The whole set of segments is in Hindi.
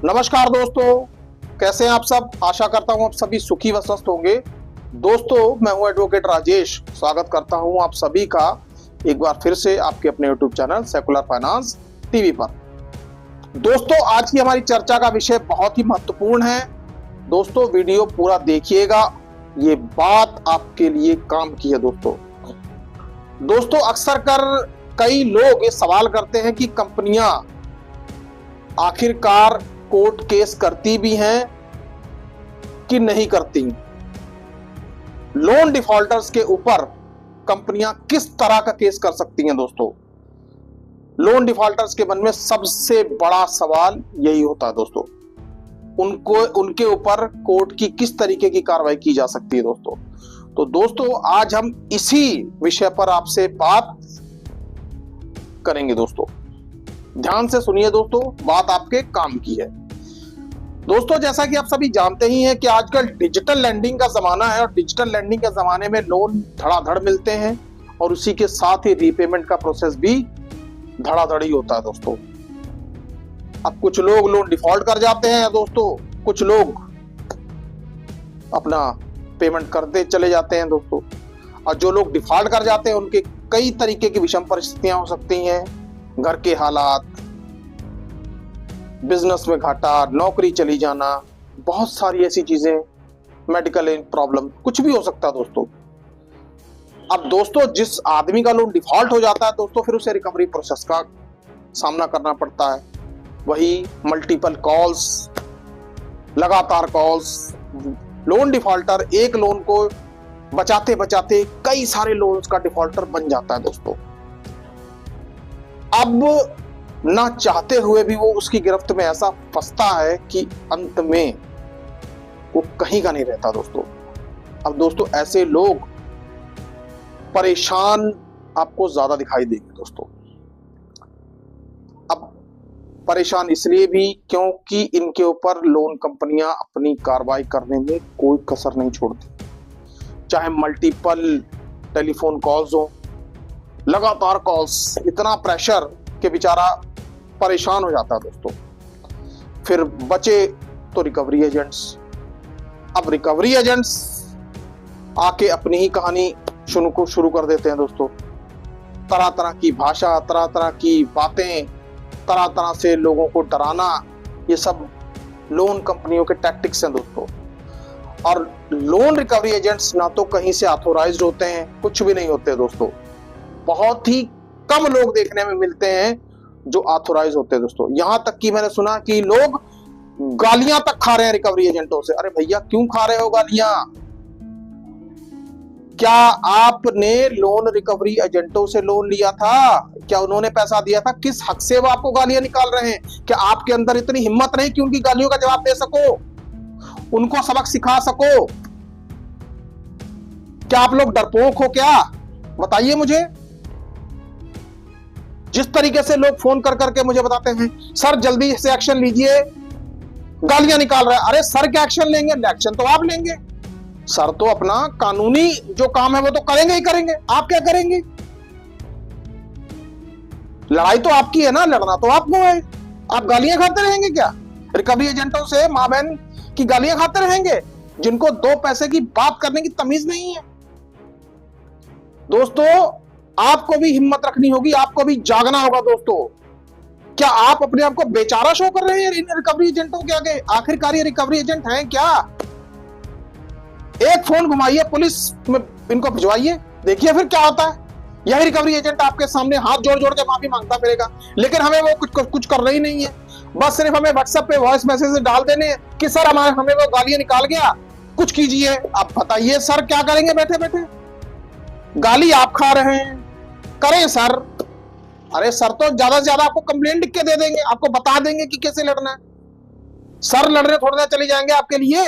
नमस्कार दोस्तों, कैसे हैं आप सब। आशा करता हूं आप सभी सुखी व स्वस्थ होंगे। दोस्तों, मैं हूं एडवोकेट राजेश। स्वागत करता हूं आप सभी का एक बार फिर से आपके अपने YouTube channel secular finance TV पर। दोस्तों, आज की हमारी चर्चा का विषय बहुत ही महत्वपूर्ण है। दोस्तों, वीडियो पूरा देखिएगा, ये बात आपके लिए काम की है। दोस्तों, अक्सर कर कई लोग ये सवाल करते हैं कि कंपनियां आखिरकार कोर्ट केस करती भी हैं कि नहीं करती। लोन डिफॉल्टर्स के ऊपर कंपनियां किस तरह का केस कर सकती हैं। दोस्तों, लोन डिफॉल्टर्स के मन में सबसे बड़ा सवाल यही होता है। दोस्तों, उनके ऊपर कोर्ट की किस तरीके की कार्रवाई की जा सकती है। दोस्तों, आज हम इसी विषय पर आपसे बात करेंगे। दोस्तों, ध्यान से सुनिए। दोस्तों, बात आपके काम की है। दोस्तों, जैसा कि आप सभी जानते ही हैं कि आजकल डिजिटल लैंडिंग का जमाना है और डिजिटल लैंडिंग के जमाने में लोन धड़ाधड़ मिलते हैं और उसी के साथ ही रीपेमेंट का प्रोसेस भी धड़ाधड़ ही होता है। दोस्तों, अब कुछ लोग लोन डिफॉल्ट कर जाते हैं। दोस्तों, कुछ लोग अपना पेमेंट करते चले जाते हैं। दोस्तों, और जो लोग डिफॉल्ट कर जाते हैं उनके कई तरीके की विषम परिस्थितियां हो सकती हैं। घर के हालात, बिजनेस में घाटा, नौकरी चली जाना, बहुत सारी ऐसी चीजें, मेडिकल प्रॉब्लम, कुछ भी हो सकता है। दोस्तों, अब दोस्तों, जिस आदमी का लोन डिफॉल्ट हो जाता है दोस्तों, फिर उसे रिकवरी प्रोसेस का सामना करना पड़ता है। वही मल्टीपल कॉल्स, लगातार कॉल्स। लोन डिफॉल्टर एक लोन को बचाते बचाते कई सारे लोन्स का डिफॉल्टर बन जाता है। दोस्तों, अब ना चाहते हुए भी वो उसकी गिरफ्त में ऐसा फंसता है कि अंत में वो कहीं का नहीं रहता। दोस्तों, अब दोस्तों, ऐसे लोग परेशान आपको ज्यादा दिखाई देंगे। दोस्तों, अब परेशान इसलिए भी क्योंकि इनके ऊपर लोन कंपनियां अपनी कार्रवाई करने में कोई कसर नहीं छोड़ती। चाहे मल्टीपल टेलीफोन कॉल्स हो, लगातार कॉल्स, इतना प्रेशर कि बेचारा परेशान हो जाता है। दोस्तों, फिर बचे तो रिकवरी एजेंट्स। अब रिकवरी एजेंट्स आके अपनी ही कहानी शुरू कर देते हैं। दोस्तों, तरह तरह की भाषा, तरह तरह की बातें, तरह तरह से लोगों को डराना, ये सब लोन कंपनियों के टैक्टिक्स हैं। दोस्तों, और लोन रिकवरी एजेंट्स ना तो कहीं से ऑथोराइज्ड होते हैं, कुछ भी नहीं होते। दोस्तों, बहुत ही कम लोग देखने में मिलते हैं जो ऑथोराइज होते हैं। दोस्तों, यहां तक कि मैंने सुना कि लोग गालियां तक खा रहे हैं रिकवरी एजेंटों से। अरे भैया, क्यों खा रहे हो गालियां? क्या आपने लोन रिकवरी एजेंटों से लोन लिया था? क्या उन्होंने पैसा दिया था? किस हक से वो आपको गालियां निकाल रहे हैं? क्या आपके अंदर इतनी हिम्मत नहीं कि उनकी गालियों का जवाब दे सको, उनको सबक सिखा सको? क्या आप लोग डरपोक हो क्या? बताइए मुझे। जिस तरीके से लोग फोन कर करके मुझे बताते हैं, सर जल्दी से एक्शन लीजिए, गालियां निकाल रहा है। अरे सर क्या एक्शन लेंगे? एक्शन तो आप लेंगे। सर तो अपना कानूनी जो काम है वो तो करेंगे ही करेंगे। आप क्या करेंगे? लड़ाई तो आपकी है ना, लड़ना तो आपको है। आप गालियां खाते रहेंगे क्या? रिकवरी एजेंटों से मां बहन की गालियां खाते रहेंगे जिनको दो पैसे की बात करने की तमीज नहीं है। दोस्तों, आपको भी हिम्मत रखनी होगी, आपको भी जागना होगा। दोस्तों, क्या आप अपने आप को बेचारा शो कर रहे हैं इन रिकवरी एजेंटों के आगे? आखिरकार ये रिकवरी एजेंट हैं क्या? एक फोन घुमाइए, पुलिस में इनको भिजवाइए, देखिए फिर क्या होता है। यही रिकवरी एजेंट आपके सामने हाथ जोड़ जोड़ के माफी मांगता फिरेगा, लेकिन हमें वो कुछ कर रही नहीं है। बस सिर्फ हमें व्हाट्सएप पे वॉइस मैसेज डाल देने कि सर हमें वो गालियां निकाल गया, कुछ कीजिए। आप बताइए सर क्या करेंगे? बैठे बैठे गाली आप खा रहे हैं, करें सर। अरे सर तो ज्यादा से ज्यादा आपको कंप्लेंट लिख के दे देंगे, आपको बता देंगे कि कैसे लड़ना है। सर लड़ने थोड़ी ना चले जाएंगे आपके लिए।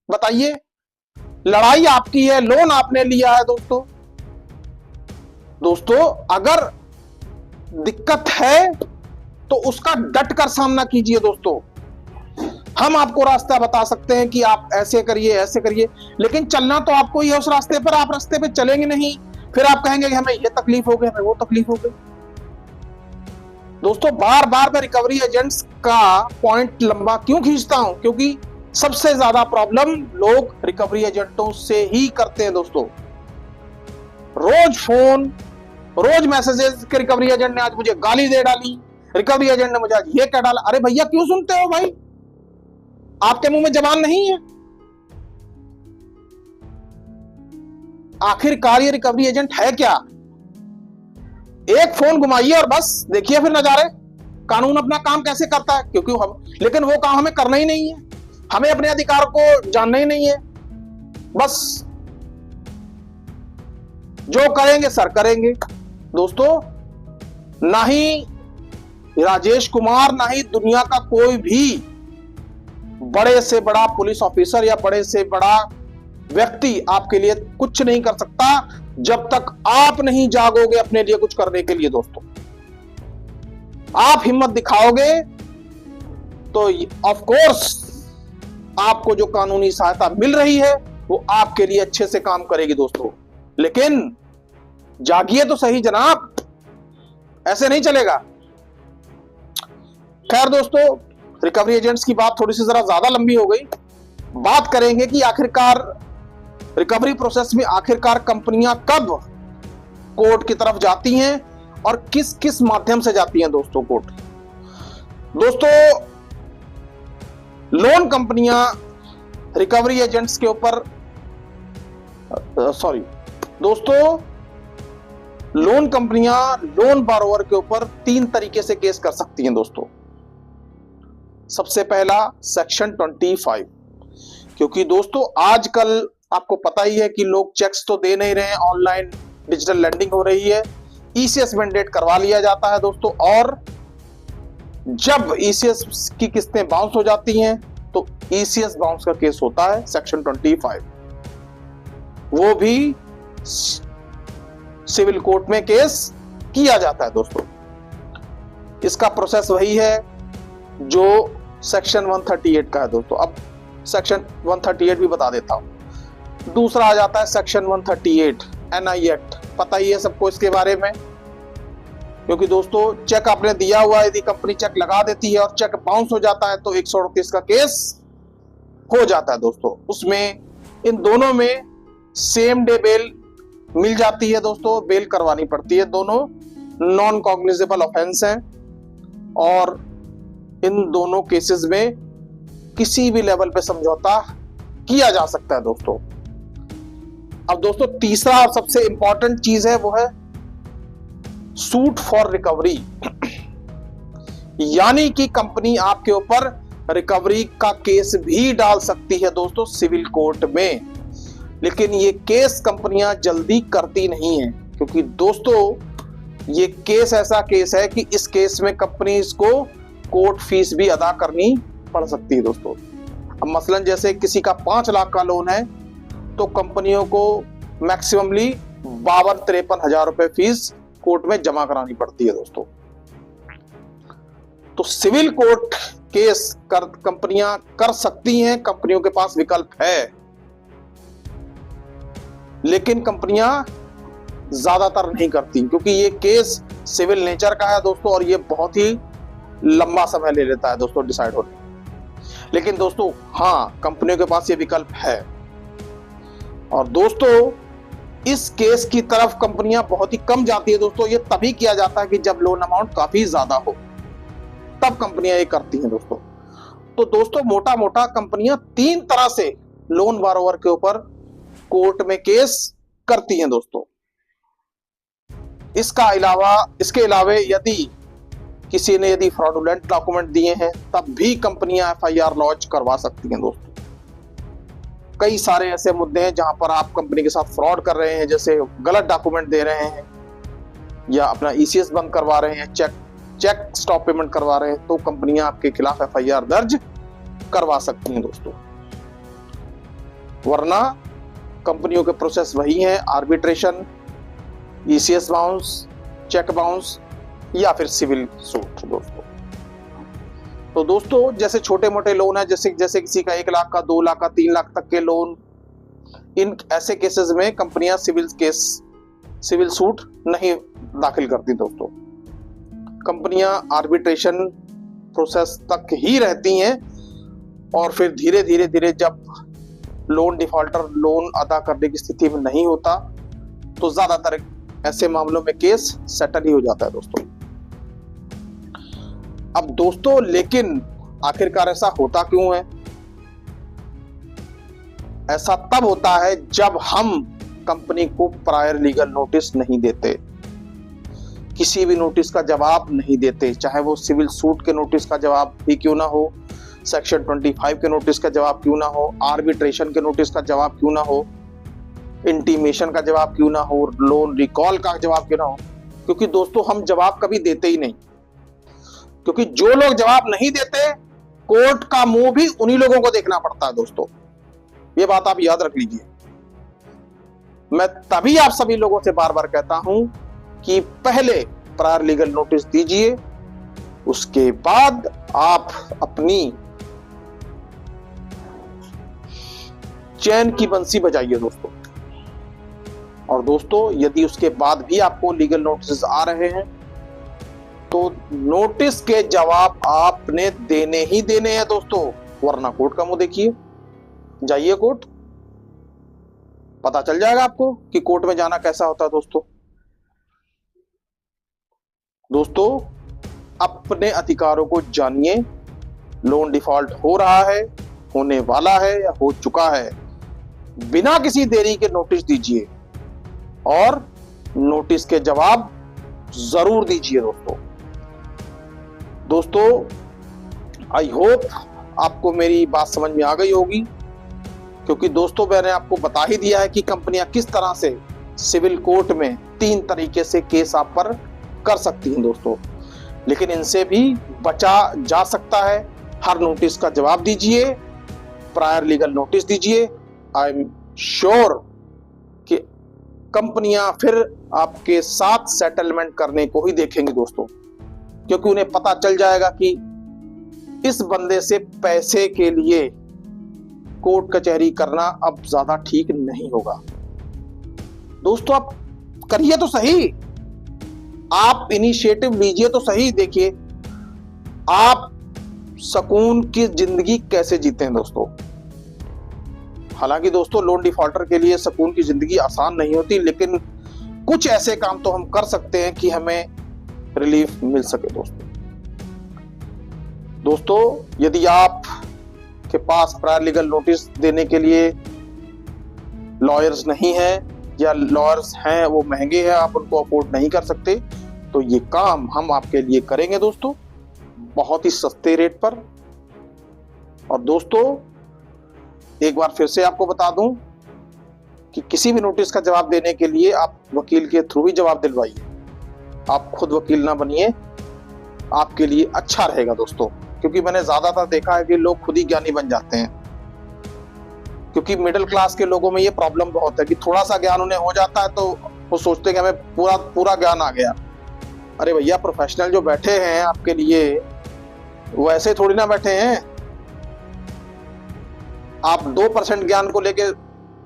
बताइए, लड़ाई आपकी है, लोन आपने लिया है। दोस्तों, अगर दिक्कत है तो उसका डट कर सामना कीजिए। दोस्तों, हम आपको रास्ता बता सकते हैं कि आप ऐसे करिए, ऐसे करिए, लेकिन चलना तो आपको ही है उस रास्ते पर। आप रास्ते पे चलेंगे नहीं, फिर आप कहेंगे कि हमें ये तकलीफ हो गई, हमें वो तकलीफ हो गई। दोस्तों बार बार मैं रिकवरी एजेंट्स का पॉइंट लंबा क्यों खींचता हूं, क्योंकि सबसे ज्यादा प्रॉब्लम लोग रिकवरी एजेंटों से ही करते हैं दोस्तों। रोज फोन, रोज मैसेजेस कि रिकवरी एजेंट ने आज मुझे गाली दे डाली, रिकवरी एजेंट ने मुझे आज ये कह डाला। अरे भैया क्यों सुनते हो भाई, आपके मुंह में जबान नहीं है? आखिरकार ये रिकवरी एजेंट है क्या? एक फोन घुमाइए और बस देखिए फिर नजारे, कानून अपना काम कैसे करता है। क्योंकि हम, लेकिन वो काम हमें करना ही नहीं है, हमें अपने अधिकार को जानना ही नहीं है। बस जो करेंगे सर करेंगे। दोस्तों ना ही राजेश कुमार, ना ही दुनिया का कोई भी बड़े से बड़ा पुलिस ऑफिसर या बड़े से बड़ा व्यक्ति आपके लिए कुछ नहीं कर सकता जब तक आप नहीं जागोगे अपने लिए कुछ करने के लिए। दोस्तों आप हिम्मत दिखाओगे तो ऑफ कोर्स आपको जो कानूनी सहायता मिल रही है वो आपके लिए अच्छे से काम करेगी दोस्तों। लेकिन जागिए तो सही जनाब, ऐसे नहीं चलेगा। खैर दोस्तों, रिकवरी एजेंट्स की बात थोड़ी सी जरा ज्यादा लंबी हो गई। बात करेंगे कि आखिरकार रिकवरी प्रोसेस में आखिरकार कंपनियां कब कोर्ट की तरफ जाती हैं और किस किस माध्यम से जाती हैं दोस्तों कोर्ट। दोस्तों लोन कंपनियां रिकवरी एजेंट्स के ऊपर दोस्तों लोन कंपनियां लोन बारोवर के ऊपर 3 तरीके से केस कर सकती हैं दोस्तों। सबसे पहला सेक्शन 25, क्योंकि दोस्तों आजकल आपको पता ही है कि लोग चेक्स तो दे नहीं रहे हैं, ऑनलाइन डिजिटल लैंडिंग हो रही है, ईसीएस मैंडेट करवा लिया जाता है दोस्तों। और जब ईसीएस की किस्तें बाउंस हो जाती हैं तो ईसीएस बाउंस का केस होता है सेक्शन 25, वो भी सिविल कोर्ट में केस किया जाता है दोस्तों। इसका प्रोसेस वही है जो सेक्शन 138 का है दोस्तों। अब सेक्शन 138 भी बता देता हूं। दूसरा आ जाता है सेक्शन 138 एनआई एक्ट, पता ही है सबको इसके बारे में, क्योंकि दोस्तों चेक आपने दिया हुआ है, यदि कंपनी चेक लगा देती है और चेक बाउंस हो जाता है तो 138 का केस हो जाता है दोस्तों। उसमें इन दोनों में सेम डे बेल मिल जाती है दोस्तों, बेल करवानी पड़ती है। दोनों नॉन कॉग्निजेबल ऑफेंस हैं और इन दोनों केसेस में किसी भी लेवल पे समझौता किया जा सकता है दोस्तों। अब दोस्तों तीसरा और सबसे इंपॉर्टेंट चीज है वो है सूट फॉर रिकवरी, यानी कि कंपनी आपके ऊपर रिकवरी का केस भी डाल सकती है दोस्तों सिविल कोर्ट में। लेकिन ये केस कंपनियां जल्दी करती नहीं है, क्योंकि दोस्तों ये केस ऐसा केस है कि इस केस में कंपनीज को कोर्ट फीस भी अदा करनी पड़ सकती है दोस्तों। अब मसलन जैसे किसी का 5 लाख का लोन है तो कंपनियों को मैक्सिममली 52-53 हजार रुपए फीस कोर्ट में जमा करानी पड़ती है दोस्तों। तो सिविल कोर्ट केस कंपनियां कर सकती हैं, कंपनियों के पास विकल्प है, लेकिन कंपनियां ज्यादातर नहीं करती, क्योंकि ये केस सिविल नेचर का है दोस्तों और ये बहुत ही लंबा समय ले लेता है दोस्तों डिसाइड होने। लेकिन दोस्तों हाँ, कंपनियों के पास ये विकल्प है। और दोस्तों इस केस की तरफ कंपनियां बहुत ही कम जाती है दोस्तों। ये तभी किया जाता है कि जब लोन अमाउंट काफी ज्यादा हो, तब कंपनियां ये करती हैं दोस्तों। तो दोस्तों मोटा मोटा कंपनियां 3 तरह से लोन बारोवर के ऊपर कोर्ट में केस करती हैं दोस्तों। इसके अलावा यदि किसी ने फ्रॉडुलेंट डॉक्यूमेंट दिए हैं तब भी कंपनियां एफआईआर लॉन्च करवा सकती हैं दोस्तों। कई सारे ऐसे मुद्दे हैं जहां पर आप कंपनी के साथ फ्रॉड कर रहे हैं, जैसे गलत डॉक्यूमेंट दे रहे हैं या अपना ईसीएस बंद करवा रहे हैं, चेक स्टॉप पेमेंट करवा रहे हैं, तो कंपनियां आपके खिलाफ एफआईआर दर्ज करवा सकती हैं दोस्तों। वरना कंपनियों के प्रोसेस वही है, arbitration, ECS bounce, cheque bounce या फिर सिविल सूट दोस्तों। तो दोस्तों जैसे छोटे मोटे लोन है, जैसे किसी का 1 लाख का, 2 लाख का, 3 लाख तक के लोन, इन ऐसे केसेस में कंपनियां सिविल सूट नहीं दाखिल करती दोस्तों। कंपनियां आर्बिट्रेशन प्रोसेस तक ही रहती हैं और फिर धीरे धीरे धीरे जब लोन डिफॉल्टर लोन अदा करने की स्थिति में नहीं होता तो ज्यादातर ऐसे मामलों में केस सेटल ही हो जाता है दोस्तों। अब दोस्तों लेकिन आखिरकार ऐसा होता क्यों है? ऐसा तब होता है जब हम कंपनी को प्रायर लीगल नोटिस नहीं देते, किसी भी नोटिस का जवाब नहीं देते, चाहे वो सिविल सूट के नोटिस का जवाब भी क्यों ना हो, सेक्शन 25 के नोटिस का जवाब क्यों ना हो, आर्बिट्रेशन के नोटिस का जवाब क्यों ना हो, इंटीमेशन का जवाब क्यों ना हो, लोन रिकॉल का जवाब क्यों ना हो। क्योंकि दोस्तों हम जवाब कभी देते ही नहीं, क्योंकि जो लोग जवाब नहीं देते कोर्ट का मुंह भी उन्हीं लोगों को देखना पड़ता है दोस्तों। ये बात आप याद रख लीजिए। मैं तभी आप सभी लोगों से बार बार कहता हूं कि पहले प्रायर लीगल नोटिस दीजिए, उसके बाद आप अपनी चैन की बंसी बजाइए दोस्तों। और दोस्तों यदि उसके बाद भी आपको लीगल नोटिस आ रहे हैं तो नोटिस के जवाब आपने देने ही देने हैं दोस्तों, वरना कोर्ट का मुंह देखिए। जाइए कोर्ट, पता चल जाएगा आपको कि कोर्ट में जाना कैसा होता है दोस्तों। दोस्तों अपने अधिकारों को जानिए। लोन डिफॉल्ट हो रहा है, होने वाला है या हो चुका है, बिना किसी देरी के नोटिस दीजिए और नोटिस के जवाब जरूर दीजिए दोस्तों। दोस्तों आई होप आपको मेरी बात समझ में आ गई होगी, क्योंकि दोस्तों मैंने आपको बता ही दिया है कि कंपनियां किस तरह से सिविल कोर्ट में 3 तरीके से केस आप पर कर सकती हैं दोस्तों। लेकिन इनसे भी बचा जा सकता है। हर नोटिस का जवाब दीजिए, प्रायर लीगल नोटिस दीजिए। आई एम श्योर कि कंपनियां फिर आपके साथ सेटलमेंट करने को ही देखेंगे दोस्तों, क्योंकि उन्हें पता चल जाएगा कि इस बंदे से पैसे के लिए कोर्ट कचहरी करना अब ज्यादा ठीक नहीं होगा। दोस्तों आप करिए तो सही, आप इनिशिएटिव लीजिए तो सही। देखिए आप सुकून की जिंदगी कैसे जीते हैं दोस्तों। हालांकि दोस्तों लोन डिफॉल्टर के लिए सुकून की जिंदगी आसान नहीं होती, लेकिन कुछ ऐसे काम तो हम कर सकते हैं कि हमें रिलीफ मिल सके दोस्तों। दोस्तों यदि आप के पास प्रायर लीगल नोटिस देने के लिए लॉयर्स नहीं है या लॉयर्स हैं वो महंगे हैं, आप उनको अफोर्ड नहीं कर सकते, तो ये काम हम आपके लिए करेंगे दोस्तों, बहुत ही सस्ते रेट पर। और दोस्तों एक बार फिर से आपको बता दूं कि किसी भी नोटिस का जवाब देने के लिए आप वकील के थ्रू ही जवाब दिलवाइए, आप खुद वकील ना बनिए, आपके लिए अच्छा रहेगा दोस्तों। क्योंकि मैंने ज्यादातर देखा है कि लोग खुद ही ज्ञानी बन जाते हैं, क्योंकि मिडिल क्लास के लोगों में ये प्रॉब्लम बहुत है कि थोड़ा सा ज्ञान उन्हें हो जाता है तो वो सोचते हैं कि हमें पूरा ज्ञान आ गया। अरे भैया प्रोफेशनल जो बैठे हैं आपके लिए वो ऐसे थोड़ी ना बैठे हैं। आप 2% ज्ञान को लेके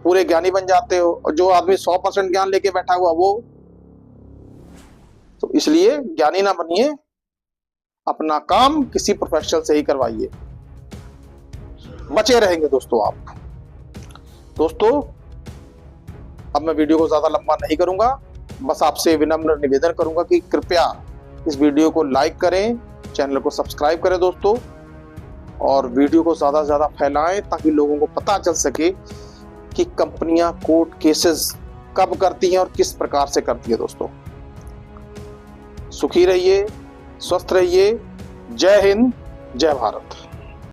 पूरे ज्ञानी बन जाते हो, और जो आदमी 100% ज्ञान लेके बैठा हुआ वो। तो इसलिए ज्ञानी ना बनिए, अपना काम किसी प्रोफेशनल से ही करवाइए, बचे रहेंगे दोस्तों आप। दोस्तों अब मैं वीडियो को ज्यादा लंबा नहीं करूंगा, बस आपसे विनम्र निवेदन करूंगा कि कृपया इस वीडियो को लाइक करें, चैनल को सब्सक्राइब करें दोस्तों, और वीडियो को ज्यादा से ज्यादा फैलाएं ताकि लोगों को पता चल सके कि कंपनियां कोर्ट केसेस कब करती हैं और किस प्रकार से करती है दोस्तों। सुखी रहिए, स्वस्थ रहिए। जय हिंद, जय भारत।